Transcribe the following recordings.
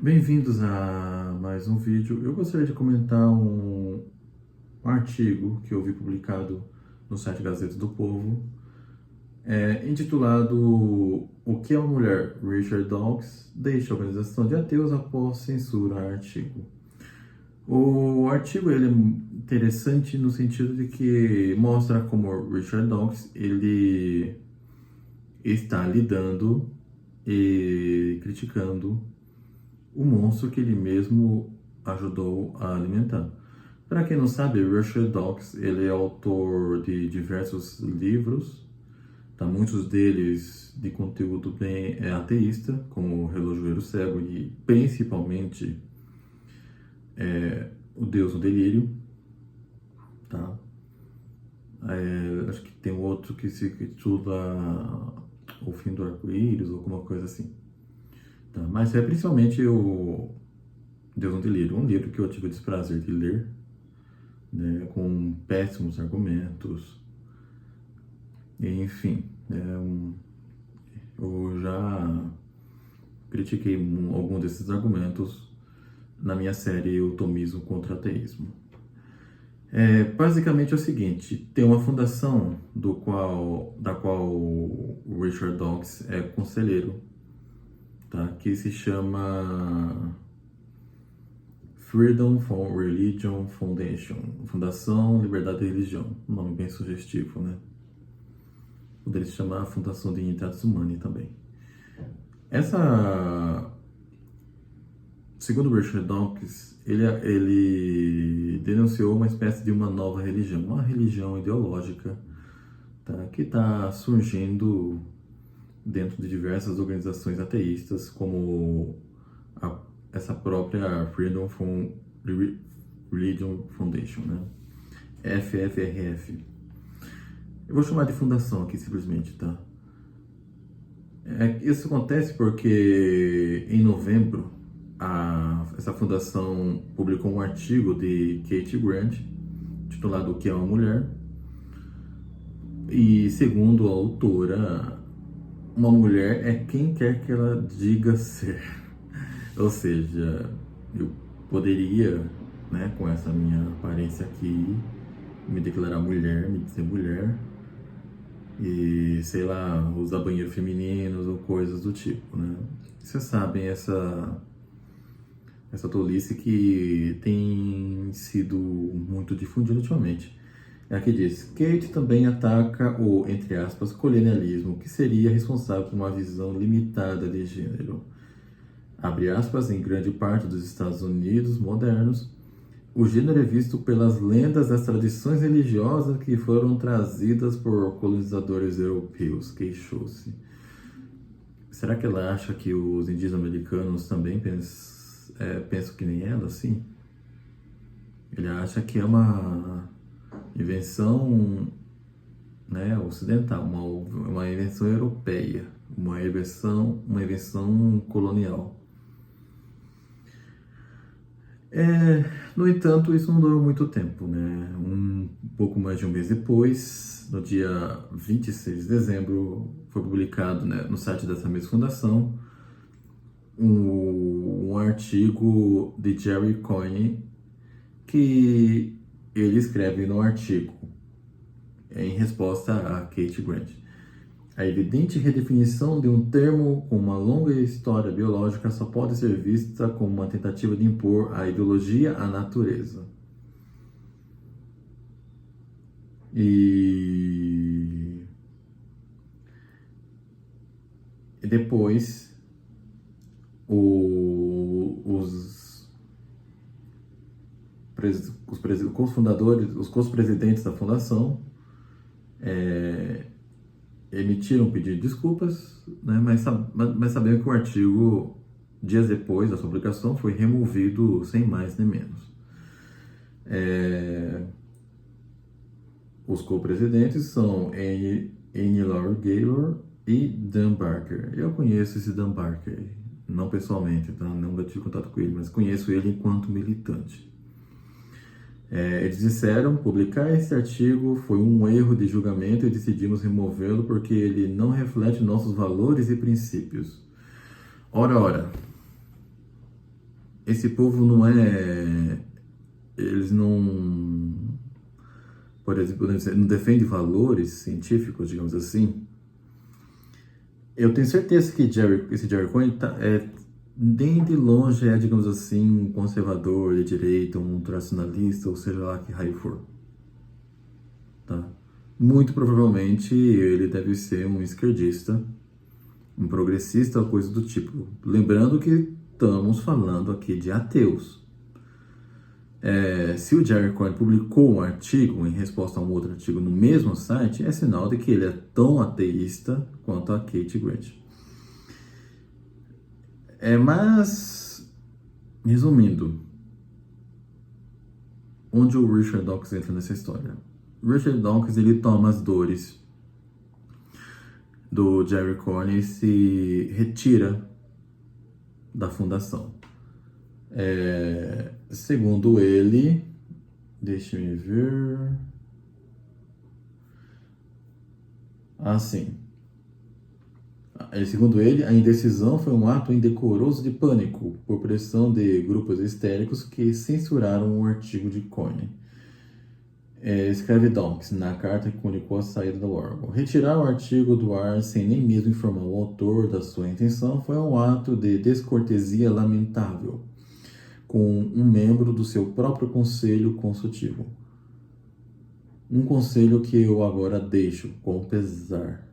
Bem-vindos a mais um vídeo. Eu gostaria de comentar um artigo que eu vi publicado no site Gazeta do Povo, intitulado "O que é uma mulher? Richard Dawkins deixa a organização de ateus após censura artigo". O artigo ele é interessante no sentido de que mostra como Richard Dawkins ele está lidando e criticando o monstro que ele mesmo ajudou a alimentar. Para quem não sabe, Richard Dawkins ele é autor de diversos livros, tá? Muitos deles de conteúdo bem ateísta, como O Relojoeiro Cego e principalmente O Deus no Delírio. Tá? Acho que tem outro que se intitula O Fim do Arco-Íris, ou alguma coisa assim. Tá? Mas é principalmente o Deus no Delírio, um livro que eu tive o desprazer de ler, né, com péssimos argumentos. Enfim, eu já critiquei algum desses argumentos na minha série O Tomismo contra o Ateísmo. Basicamente é o seguinte: tem uma fundação da qual o Richard Dawkins é conselheiro, tá? Que se chama Freedom from Religion Foundation, Fundação Liberdade e Religião, um nome bem sugestivo, né? Poderia se chamar Fundação Dignitatis Humanae também. Segundo Richard Dawkins, ele denunciou uma espécie de uma nova religião, uma religião ideológica, tá? Que está surgindo dentro de diversas organizações ateístas, como essa própria Freedom from Religion Foundation, né? FFRF. Eu vou chamar de fundação aqui simplesmente, tá? Isso acontece porque em novembro essa fundação publicou um artigo de Kate Grant titulado "O que é uma mulher?", e segundo a autora, uma mulher é quem quer que ela diga ser. Ou seja, eu poderia, né, com essa minha aparência aqui, me declarar mulher, me dizer mulher, e, sei lá, usar banheiro femininos ou coisas do tipo, né? Vocês sabem essa tolice que tem sido muito difundida ultimamente. Aqui diz: Kate também ataca o, entre aspas, colonialismo, que seria responsável por uma visão limitada de gênero. Abre aspas, em grande parte dos Estados Unidos modernos, o gênero é visto pelas lendas das tradições religiosas que foram trazidas por colonizadores europeus, queixou-se. Será que ela acha que os indígenas americanos também pensam que nem ela, assim? Ele acha que é uma invenção, né, ocidental, uma invenção europeia, uma invenção colonial. No entanto, isso não durou muito tempo, né? Um pouco mais de um mês depois, no dia 26 de dezembro, foi publicado, né, no site dessa mesma fundação um artigo de Jerry Coyne, que ele escreve no artigo, em resposta a Kate Grant: a evidente redefinição de um termo com uma longa história biológica só pode ser vista como uma tentativa de impor a ideologia à natureza. E depois, os cofundadores, os co-presidentes da fundação emitiram um pedido de desculpas, né? mas sabendo que o artigo, dias depois da sua publicação, foi removido sem mais nem menos. Os co-presidentes são Annie Laura Gaylor e Dan Barker. Eu conheço esse Dan Barker, não pessoalmente, tá? Nunca tive contato com ele, mas conheço ele enquanto militante. Eles disseram: publicar esse artigo foi um erro de julgamento e decidimos removê-lo porque ele não reflete nossos valores e princípios. Ora, esse povo não é... Eles não... Por exemplo, não defende valores científicos, digamos assim. Eu tenho certeza que esse Jerry Cohen nem de longe é, digamos assim, um conservador de direita, um tradicionalista, ou seja lá que raio for. Tá? Muito provavelmente ele deve ser um esquerdista, um progressista ou coisa do tipo. Lembrando que estamos falando aqui de ateus. Se o Jerry Cohen publicou um artigo em resposta a um outro artigo no mesmo site, é sinal de que ele é tão ateísta quanto a Kate Grant. Mas, resumindo, onde o Richard Dawkins entra nessa história? O Richard Dawkins, ele toma as dores do Jerry Cohen e se retira da fundação. Segundo ele, deixa eu ver. Segundo ele, a indecisão foi um ato indecoroso de pânico por pressão de grupos histéricos que censuraram o artigo de Cohen. Escreve Dawkins na carta que comunicou a saída do órgão. Retirar o artigo do ar sem nem mesmo informar o autor da sua intenção foi um ato de descortesia lamentável com um membro do seu próprio conselho consultivo. Um conselho que eu agora deixo com pesar.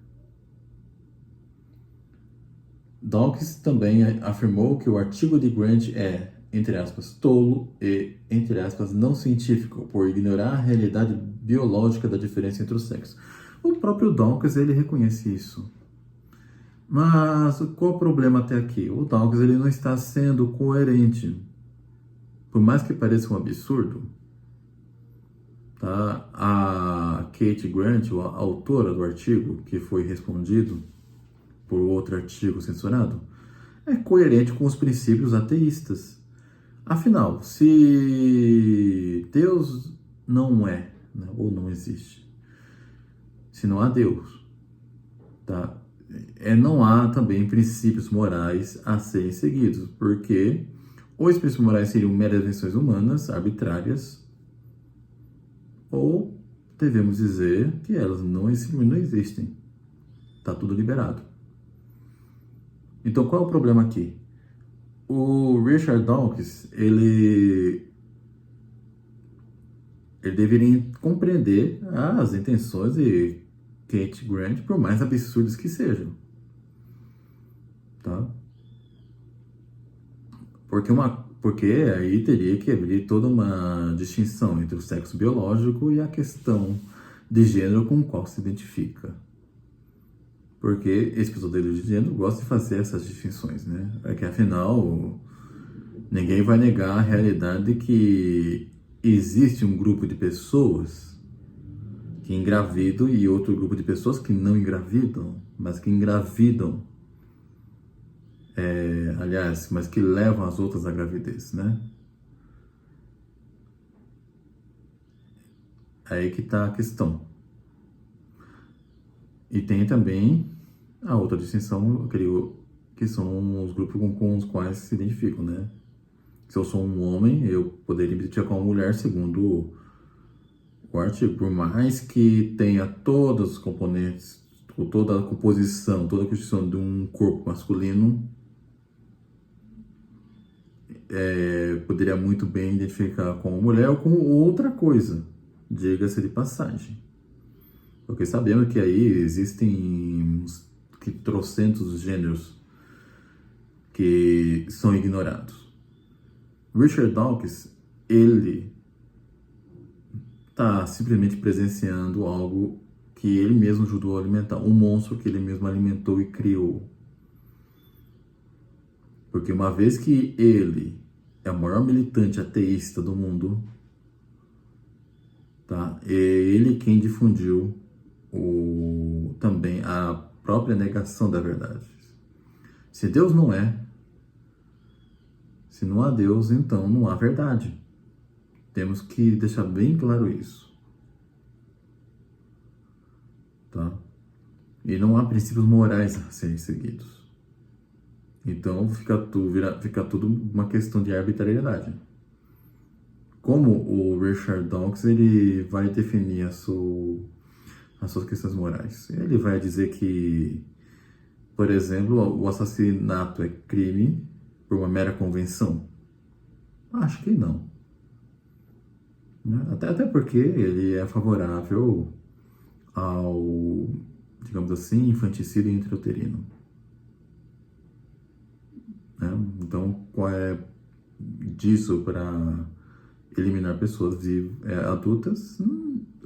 Dawkins também afirmou que o artigo de Grant é, entre aspas, tolo e, entre aspas, não científico, por ignorar a realidade biológica da diferença entre os sexos. O próprio Dawkins, ele reconhece isso. Mas qual o problema até aqui? O Dawkins, ele não está sendo coerente. Por mais que pareça um absurdo, tá? A Kate Grant, a autora do artigo, que foi respondido por outro artigo censurado, é coerente com os princípios ateístas. Afinal, se Deus não é, né, ou não existe, se não há Deus, tá? Não há também princípios morais a serem seguidos, porque ou os princípios morais seriam meras invenções humanas, arbitrárias, ou devemos dizer que elas não existem. Está tudo liberado. Então, qual é o problema aqui? O Richard Dawkins, ele deveria compreender as intenções de Kate Grant, por mais absurdas que sejam. Tá? Porque aí teria que abrir toda uma distinção entre o sexo biológico e a questão de gênero com o qual se identifica. Porque esse pessoal de gênero gosta de fazer essas distinções, né? É que afinal, ninguém vai negar a realidade de que existe um grupo de pessoas que engravidam e outro grupo de pessoas que não engravidam, mas que engravidam. Mas que levam as outras à gravidez, né? Aí que tá a questão. E tem também a outra distinção, que são os grupos com os quais se identificam, né? Se eu sou um homem, eu poderia me identificar com uma mulher, segundo o artigo. Por mais que tenha todos os componentes, toda a composição, toda a constituição de um corpo masculino, poderia muito bem identificar com uma mulher ou com outra coisa, diga-se de passagem. Porque sabemos que aí existem trocentos gêneros que são ignorados. Richard Dawkins, ele está simplesmente presenciando algo que ele mesmo ajudou a alimentar, um monstro que ele mesmo alimentou e criou. Porque uma vez que ele é o maior militante ateísta do mundo, tá? É ele quem difundiu também a própria negação da verdade. Se Deus não é, se não há Deus, então não há verdade. Temos que deixar bem claro isso. Tá? E não há princípios morais a serem seguidos. Então fica tudo uma questão de arbitrariedade. Como o Richard Dawkins ele vai definir as suas questões morais? Ele vai dizer que, por exemplo, o assassinato é crime por uma mera convenção? Acho que não. Né? Até porque ele é favorável ao, digamos assim, infanticídio intrauterino. Né? Então, qual é disso para eliminar pessoas adultas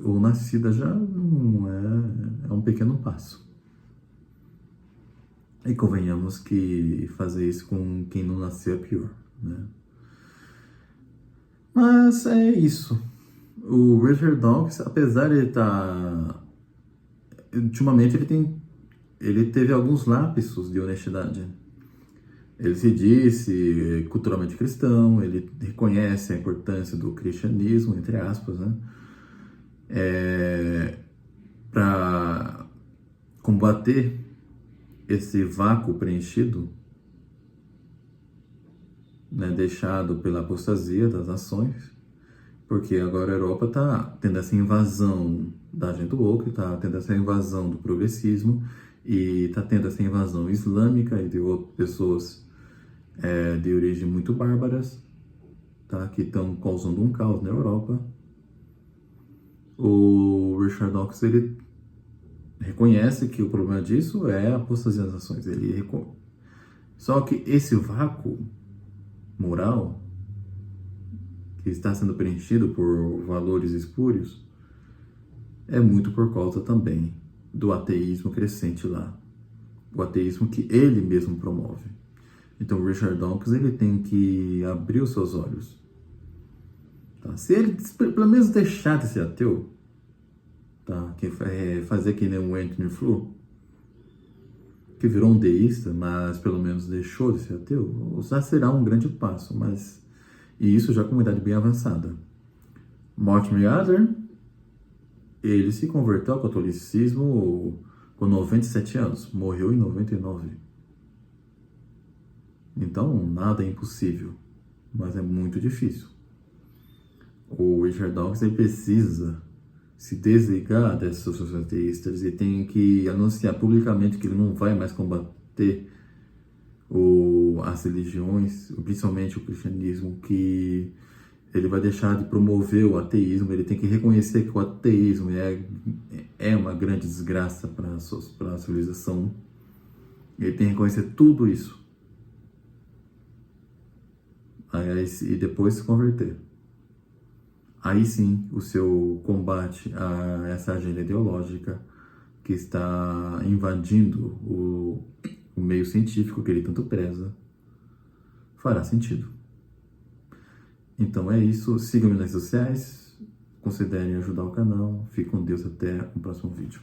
ou nascidas já não é um pequeno passo. E convenhamos que fazer isso com quem não nasceu é pior, né? Mas é isso. O Richard Dawkins, apesar de ele estar... Ultimamente ele teve alguns lapsos de honestidade. Ele se disse culturalmente cristão, ele reconhece a importância do cristianismo, entre aspas, né? Para combater esse vácuo preenchido, né, deixado pela apostasia das nações, porque agora a Europa está tendo essa invasão da agenda woke, está tendo essa invasão do progressismo e está tendo essa invasão islâmica e de outras pessoas de origem muito bárbaras, tá, que estão causando um caos na Europa. O Richard Dawkins ele reconhece que o problema disso é a apostasia das nações. Só que esse vácuo moral que está sendo preenchido por valores espúrios é muito por causa também do ateísmo crescente lá, o ateísmo que ele mesmo promove. Então o Richard Dawkins ele tem que abrir os seus olhos. Tá? Se ele pelo menos deixar de ser ateu, tá? Fazer que nem o Anthony Flew, que virou um deísta, mas pelo menos deixou de ser ateu, já será um grande passo, e isso já com uma idade bem avançada. Mortimer Adler, ele se converteu ao catolicismo com 97 anos, morreu em 99. Então, nada é impossível, mas é muito difícil. O Richard Dawkins ele precisa se desligar dessas associações ateístas e tem que anunciar publicamente que ele não vai mais combater as religiões, principalmente o cristianismo, que ele vai deixar de promover o ateísmo, ele tem que reconhecer que o ateísmo é uma grande desgraça para a civilização. Ele tem que reconhecer tudo isso. E depois se converter. Aí sim, o seu combate a essa agenda ideológica que está invadindo o meio científico que ele tanto preza, fará sentido. Então é isso, sigam-me nas redes sociais, considerem ajudar o canal, fique com Deus até o próximo vídeo.